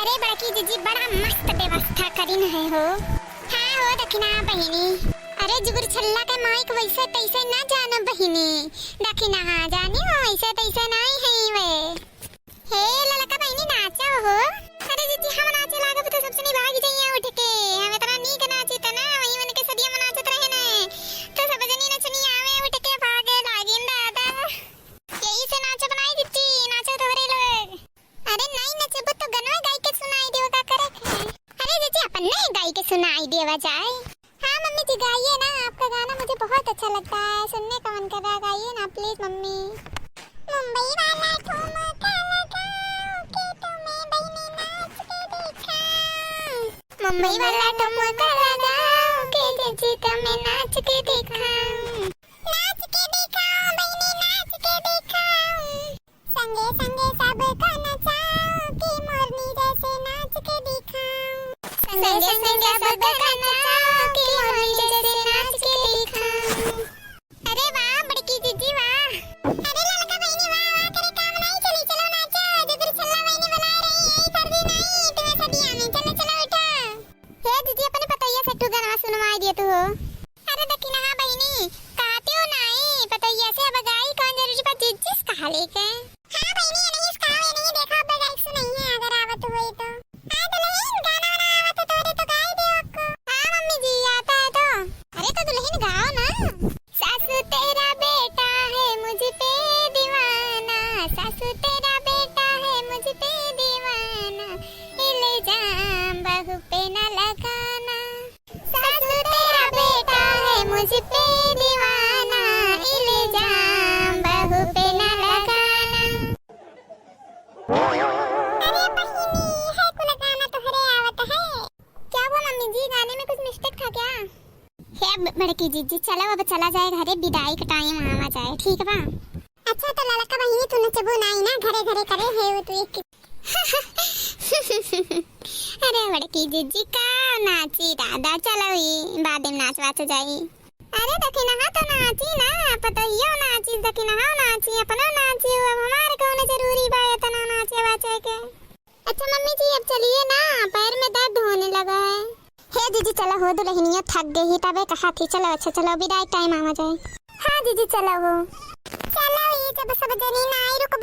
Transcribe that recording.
अरे बड़की जीजी बड़ा मस्त व्यवस्था करीन है हो। हाँ हो दखिना बहिनी। अरे जुगुर छल्ला के माइक वैसे तैसे ना जानो बहिनी। दखिना हाँ जानी हो वैसे तैसे नहीं है वे। हे ललका बहिनी नाचो हो। अरे जीजी हम नाचे लागे तो सबसे नहीं भाग जाइए उठ के। हमें तरह नी के नाचे तना वही मन के सदिया में नाचत रहे ने। तो सब जनी नचनी आवे उठ के भागे लागिन दादा। यही से नाचो बनाई जीजी नाचो तोरे लोग। अरे नहीं नचबो तो गनवा गाई के सुनाई देव का करे है। अरे जीजी अपन नहीं गाई के सुनाई देवा जाए। हाँ मम्मी जी गाइए ना, आपका गाना मुझे बहुत अच्छा लगता है, सुनने का मन कर रहा है, गाइए ना प्लीज मम्मी। मुंबई वाला ठुमका लगाओ के तुम्हें बहिनी नाच के दिखाऊं। मुंबई वाला ठुमका लगाओ के जीजी तुम्हें नाच के दिखाऊं। नाच के दिखाऊं बहिनी नाच के दिखाऊं। संगे संगे सबका नचाओ कि मोरनी जैसे नाच के दिखाऊं। संगे संगे सबका नचाओ कि मोरनी जैसे नाच के दिखाऊं। अरे वाह बड़की जीजी वाह। अरे ललका बहिनी वाह वाह करे काम नहीं चली चलो नाचो। जुगुर छल्ला बहिनी बुला रही है सर्दी नहीं तुम्हें सदिया में चलो चलो उठो। हे जीजी अपने पतैया फट्टू गाना सुनवाई दिए तू हो। अरे दखिना हाँ बहिनी कहते हो नहीं पतैया से अब गाई कौन जरूरी पर जीजी कहा लेके। हाँ बहिनी ये नहीं इसका ये नहीं देखा अब गाई सुनाई है अगर आवत हुई तो। हाँ दुल्हन गाना वाना आवत तो तोरे तो गाई दे आपको। हाँ मम्मी जी आता है तो। अरे तो दुल्हन गाओ ना। सासू तेरा बेटा है मुझ पे दीवाना। सासू तेरा बेटा है मुझ पे दीवाना। इल्जाम बहू पे न लगाना। सासू तेरा बेटा है मुझ पे दीवाना। इल्जाम बहू पे न लगाना। अरे बहिनी है को लगाना तो हरे आवत है। क्या हुआ मम्मी जी गाने में कुछ मिस्टेक था क्या? हे बड़की जीजी चलो अब चला जाए घरे विदाई का टाइम आवा जाए ठीक बा। अच्छा तो ललका बहिनी तू नचबो नहीं ना घरे घरे करे है वो तू एक। अरे बड़की जीजी का नाची दादा चलो ही बाद में नाच वाच जाई। अरे दखिना हाँ तो नाची ना पतइयो नाची दखिना हाँ नाची अपना नाची अब हमारे कौन जरूरी बा इतना नाचे वाचे के। अच्छा मम्मी जी अब चलिए ना पैर में दर्द होने लगा है। हे जीजी चलो हो दुल्हनिया थक गई तबे कहा थी चलो अच्छा चलो विदाई टाइम आवा जाए। हाँ जीजी चलो हो। चलो ये जब सब जनी ना आई रुक